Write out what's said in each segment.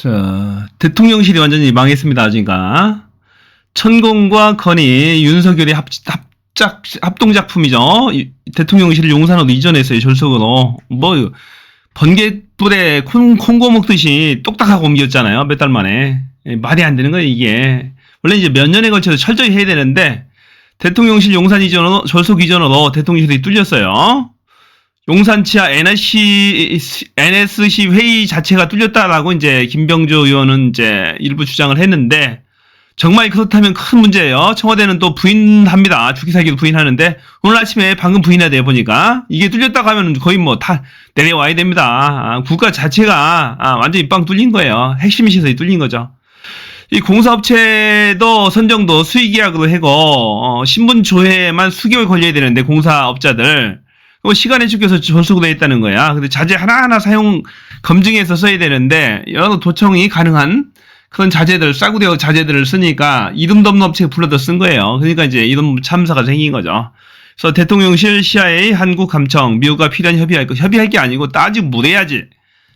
자, 대통령실이 완전히 망했습니다, 아직가. 천공과 건이 윤석열의 합동작품이죠. 대통령실을 용산으로 이전했어요, 졸속으로. 뭐, 번갯불에 콩고 먹듯이 똑딱하고 옮겼잖아요, 몇 달 만에. 말이 안 되는 거예요, 이게. 원래 이제 몇 년에 걸쳐서 철저히 해야 되는데, 대통령실 용산 이전으로, 졸속 이전으로 대통령실이 뚫렸어요. 용산 치아 NSC 회의 자체가 뚫렸다라고 이제 김병조 의원은 이제 일부 주장을 했는데, 정말 그렇다면 큰 문제예요. 청와대는 또 부인합니다. 주기사기도 부인하는데, 오늘 아침에 방금 부인하대요, 보니까. 이게 뚫렸다고 하면 거의 뭐 다 내려와야 됩니다. 국가 자체가 완전히 빵 뚫린 거예요. 핵심 시설이 뚫린 거죠. 이 공사업체도 선정도 수의계약으로 하고, 신분 조회만 수개월 걸려야 되는데, 공사업자들. 시간에 쫓겨서 졸속으로 했다는 거야. 근데 자재 하나하나 사용 검증해서 써야 되는데, 여러 도청이 가능한 그런 자재들, 싸구려 자재들을 쓰니까 이름도 없는 업체에 불러다 쓴 거예요. 그러니까 이제 이런 참사가 생긴 거죠. 그래서 대통령실, CIA, 한국감청, 미국과 필요한 협의할 게 아니고 따지고 물어야지.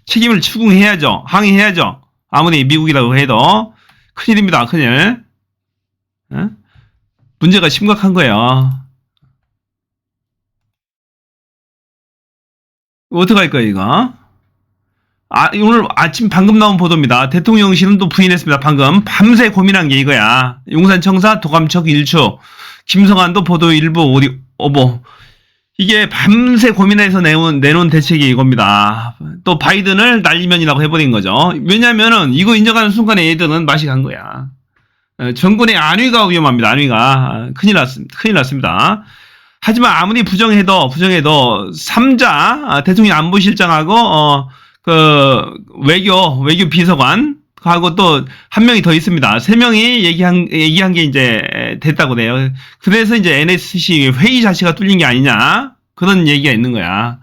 책임을 추궁해야죠. 항의해야죠. 아무리 미국이라고 해도. 큰일입니다, 큰일. 문제가 심각한 거예요. 어떡할 거야, 이거? 오늘 아침 방금 나온 보도입니다. 대통령실은 또 부인했습니다. 방금 밤새 고민한 게 이거야. 용산청사 도감청 일추 김성환도 보도 일부 오보. 이게 밤새 고민해서 내놓은 대책이 이겁니다. 또 바이든을 날리면이라고 해버린 거죠. 왜냐면은 이거 인정하는 순간에 얘들은 맛이 간 거야. 정권의 안위가 위험합니다. 안위가 큰일 났습니다. 하지만 아무리 부정해도 3자 대통령 안보실장하고 외교 비서관 하고 또 한 명이 더 있습니다. 3명이 얘기한 게 이제 됐다고 그래요. 그래서 이제 NSC 회의 자체가 뚫린 게 아니냐 그런 얘기가 있는 거야.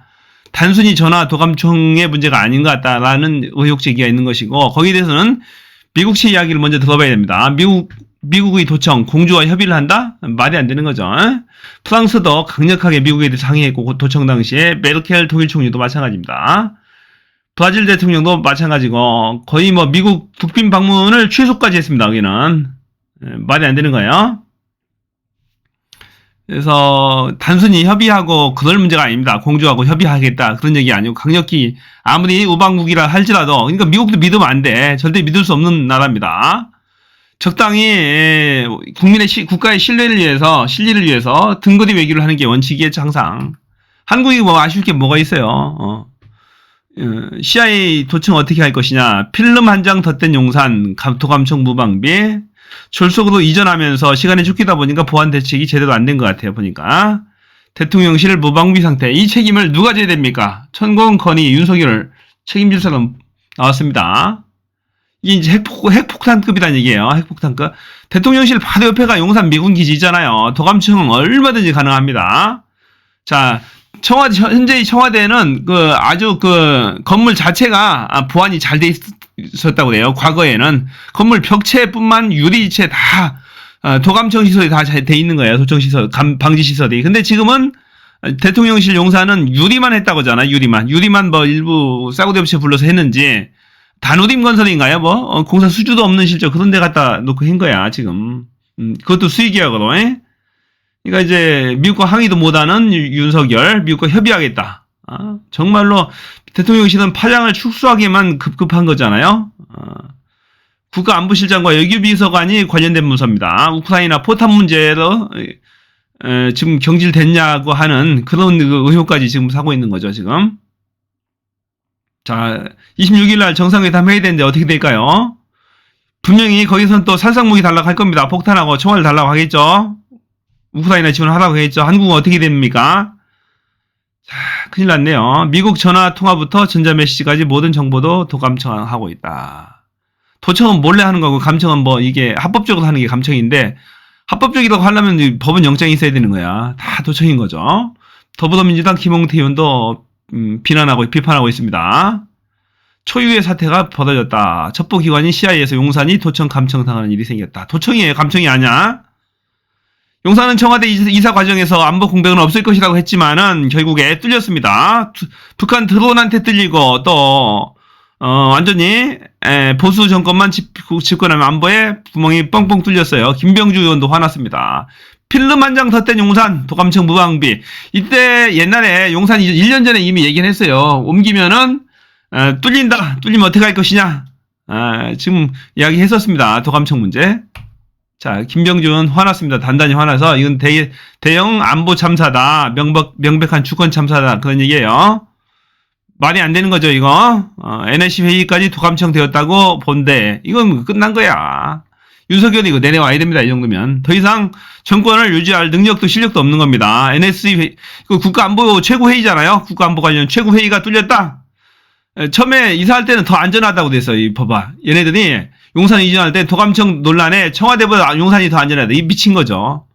단순히 전화 도감청의 문제가 아닌 것 같다라는 의혹 제기가 있는 것이고, 거기에 대해서는 미국식 이야기를 먼저 들어봐야 됩니다. 미국의 도청, 공주와 협의를 한다? 말이 안 되는 거죠. 프랑스도 강력하게 미국에 대해서 항의했고, 도청 당시에 메르켈 독일 총리도 마찬가지입니다. 브라질 대통령도 마찬가지고, 거의 뭐 미국 국빈 방문을 취소까지 했습니다. 여기는 말이 안 되는 거예요. 그래서 단순히 협의하고 그럴 문제가 아닙니다. 공주하고 협의하겠다 그런 얘기 아니고, 강력히 아무리 우방국이라 할지라도, 그러니까 미국도 믿으면 안 돼. 절대 믿을 수 없는 나라입니다. 적당히 국가의 신뢰를 위해서 등거리 외교를 하는 게 원칙이겠죠, 항상. 한국이 뭐 아쉬울 게 뭐가 있어요. CIA 도청 어떻게 할 것이냐, 필름 한 장 덧댄 용산, 도감청 무방비, 졸속으로 이전하면서 시간이 쫓기다 보니까 보안 대책이 제대로 안 된 것 같아요, 보니까. 대통령실 무방비 상태, 이 책임을 누가 져야 됩니까? 천공, 건의, 윤석열 책임질 사람 나왔습니다. 이게 이제 핵폭탄급이라는 얘기예요. 핵폭탄급. 대통령실 바로 옆에가 용산 미군 기지잖아요. 도감청은 얼마든지 가능합니다. 자, 현재 청와대는 아주 건물 자체가 보안이 잘 돼 있었다고 그래요. 과거에는 건물 벽체뿐만 유리체 다 도감청 시설이 다 잘 돼 있는 거예요. 도청 시설, 방지 시설이. 근데 지금은 대통령실 용산은 유리만 했다고 하잖아요. 유리만 뭐 일부 싸구려 업체 불러서 했는지, 단우림 건설인가요? 뭐 공사 수주도 없는 실적 그런 데 갖다 놓고 한 거야 지금. 그것도 수의계약으로. 그러니까 이제 미국과 항의도 못하는 윤석열, 미국과 협의하겠다. 정말로 대통령실은 파장을 축소하기만 급급한 거잖아요. 국가안보실장과 외교비서관이 관련된 문서입니다. 우크라이나 포탄 문제로 지금 경질됐냐고 하는 그런 의혹까지 지금 사고 있는 거죠, 지금. 자, 26일 날 정상회담 해야 되는데 어떻게 될까요? 분명히 거기서는 또 살상무기 달라고 할 겁니다. 폭탄하고 총알 달라고 하겠죠. 우크라이나 지원하라고 하겠죠. 한국은 어떻게 됩니까? 자, 큰일 났네요. 미국 전화 통화부터 전자메시지까지 모든 정보도 도감청하고 있다. 도청은 몰래 하는 거고, 감청은 뭐 이게 합법적으로 하는 게 감청인데, 합법적이라고 하려면 법원 영장이 있어야 되는 거야. 다 도청인 거죠. 더불어민주당 김홍태 의원도 비판하고 있습니다. 초유의 사태가 벌어졌다. 첩보기관인 CIA에서 용산이 도청 감청 당하는 일이 생겼다. 도청이에요, 감청이 아니야. 용산은 청와대 이사 과정에서 안보 공백은 없을 것이라고 했지만은 결국에 뚫렸습니다. 북한 드론한테 뚫리고, 또 완전히 보수 정권만 집권하면 안보에 구멍이 뻥뻥 뚫렸어요. 김병주 의원도 화났습니다. 필름 한 장 덧댄 용산 도감청 무방비. 이때 옛날에 용산이 1년 전에 이미 얘기를 했어요. 옮기면은 뚫린다. 뚫리면 어떻게 할 것이냐. 지금 이야기했었습니다. 도감청 문제. 자, 김병준 화났습니다. 단단히 화나서 이건 대형 안보 참사다. 명백한 주권 참사다. 그런 얘기예요. 말이 안 되는 거죠, 이거. NSC 회의까지 도감청 되었다고 본데 이건 끝난 거야. 윤석열이 이거 내려와야 됩니다. 이 정도면. 더 이상 정권을 유지할 능력도 실력도 없는 겁니다. NSC 회의, 국가안보 최고회의잖아요. 국가안보 관련 최고회의가 뚫렸다. 처음에 이사할 때는 더 안전하다고 됐어요. 이 봐봐. 얘네들이 용산 이전할 때 도감청 논란에 청와대보다 용산이 더 안전하다. 이 미친 거죠.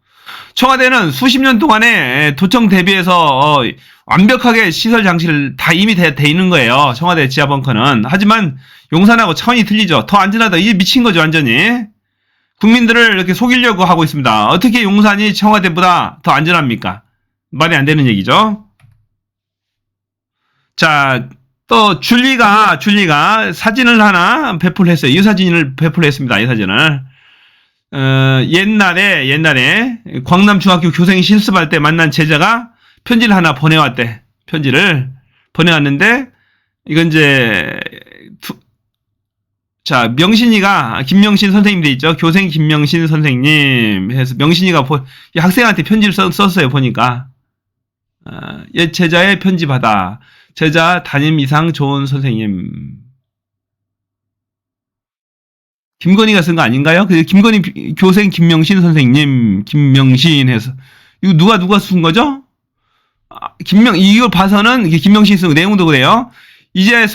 청와대는 수십 년 동안에 도청 대비해서 완벽하게 시설 장치를 다 이미 돼 있는 거예요. 청와대 지하 벙커는. 하지만 용산하고 차원이 틀리죠. 더 안전하다. 이게 미친 거죠. 완전히. 국민들을 이렇게 속이려고 하고 있습니다. 어떻게 용산이 청와대보다 더 안전합니까? 말이 안 되는 얘기죠. 자, 또 줄리가 사진을 하나 배포를 했어요. 이 사진을 배포를 했습니다. 이 사진을. 옛날에 광남중학교 교생 실습할 때 만난 제자가 편지를 하나 보내왔대. 편지를 보내왔는데 이건 이제 자, 명신이가 김명신 선생님 돼 있죠. 교생 김명신 선생님 해서 명신이가 이 학생한테 편지를 썼어요. 보니까 옛 제자의 편지 받아. 제자 담임 이상 좋은 선생님. 김건희가 쓴 거 아닌가요? 김건희 교생 김명신 선생님, 김명신 해서. 이거 누가 쓴 거죠? 이걸 봐서는 김명신이 쓴 내용도 그래요. 이제야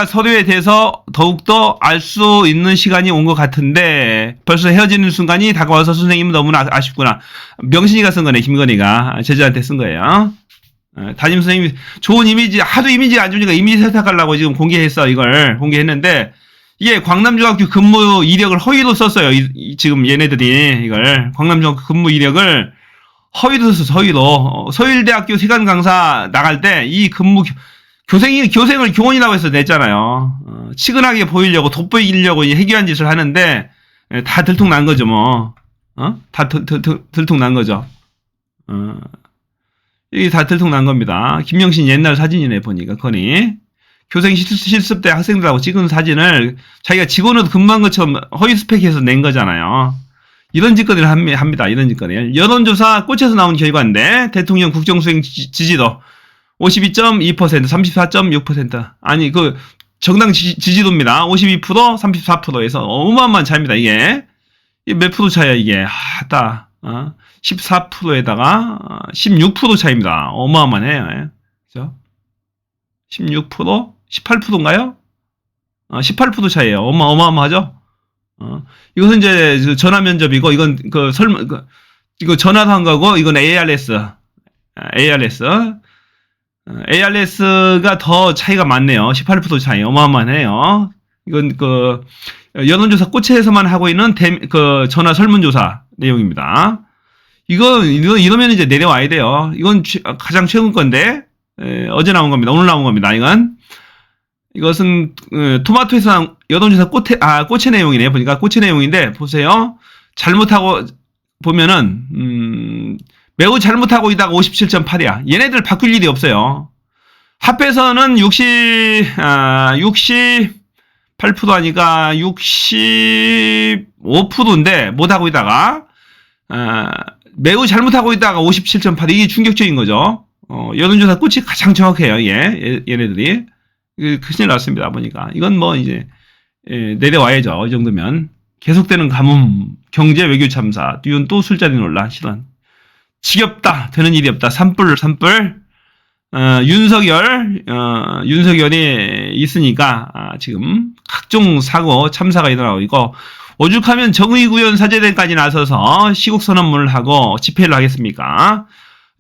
서류에 대해서 더욱더 알 수 있는 시간이 온 것 같은데 벌써 헤어지는 순간이 다가와서 선생님은 너무나 아쉽구나. 명신이가 쓴 거네. 김건희가 제자한테 쓴 거예요. 담임 선생님이 좋은 이미지, 하도 이미지가 안 좋으니까 이미지 세탁하려고 지금 이걸 공개했는데 이게 광남중학교 근무 이력을 허위로 썼어요. 지금 얘네들이 이걸 광남중학교 근무 이력을 허위로 썼어. 허위로. 서울대학교 세관 강사 나갈 때 이 근무 교생을 교원이라고 해서 냈잖아요. 치근하게 보이려고 돋보이려고 해괴한 짓을 하는데 다 들통난 거죠. 뭐 다 들통난 거죠. 이게 다 들통난 겁니다. 김명신 옛날 사진이네 보니까 거니 교생 실습 때 학생들하고 찍은 사진을 자기가 직원으로 근무한 것처럼 허위 스펙해서 낸 거잖아요. 이런 짓거리를 합니다. 이런 짓거리. 여론조사 꽃에서 나온 결과인데 대통령 국정수행 지지도 52.2%, 34.6%. 아니 정당 지지도입니다. 52%, 34%에서 어마어마한 차이입니다. 이게 몇 프로 차이야 이게. 14%에다가 16% 차이입니다. 어마어마하네요. 그죠? 16%? 18%인가요? 18% 차이에요. 어마어마하죠? 이것은 이제 전화 면접이고, 이건 이거 전화도 한 거고, 이건 ARS가 더 차이가 많네요. 18% 차이. 어마어마하네요. 이건 여론조사 꽃에서만 하고 있는 전화 설문조사 내용입니다. 이러면 이제 내려와야 돼요. 이건 가장 최근 건데, 어제 나온 겁니다. 오늘 나온 겁니다. 이것은, 토마토에서 여론조사 꽃의 내용이네요. 보니까 꽃의 내용인데, 보세요. 잘못하고, 보면은, 매우 잘못하고 있다가 57.8이야. 얘네들 바꿀 일이 없어요. 합해서는 68% 하니까 65%인데, 못하고 있다가, 매우 잘못하고 있다가 57.8. 이게 충격적인 거죠. 여론조사 꽃이 가장 정확해요. 얘네들이. 큰일 났습니다. 보니까. 이건 이제, 내려와야죠. 이 정도면. 계속되는 가뭄, 경제 외교 참사, 이건 또 술자리 논란, 실언. 지겹다. 되는 일이 없다. 산불. 윤석열이 있으니까, 지금 각종 사고, 참사가 일어나고 있고, 오죽하면 정의구현 사제단까지 나서서 시국선언문을 하고 집회를 하겠습니까?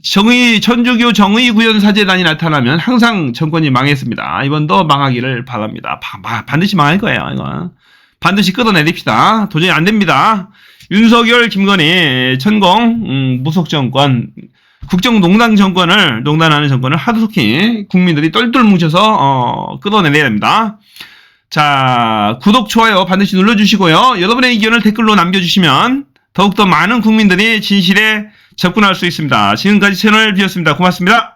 천주교 정의구현 사제단이 나타나면 항상 정권이 망했습니다. 이번도 망하기를 바랍니다. 반드시 망할 거예요. 이거 반드시 끌어내립시다. 도저히 안 됩니다. 윤석열, 김건희, 천공, 무속정권, 국정농단 정권을, 농단하는 정권을 하루속히 국민들이 똘똘 뭉쳐서, 끌어내려야 됩니다. 자, 구독, 좋아요 반드시 눌러주시고요. 여러분의 의견을 댓글로 남겨주시면 더욱더 많은 국민들이 진실에 접근할 수 있습니다. 지금까지 채널 B였습니다. 고맙습니다.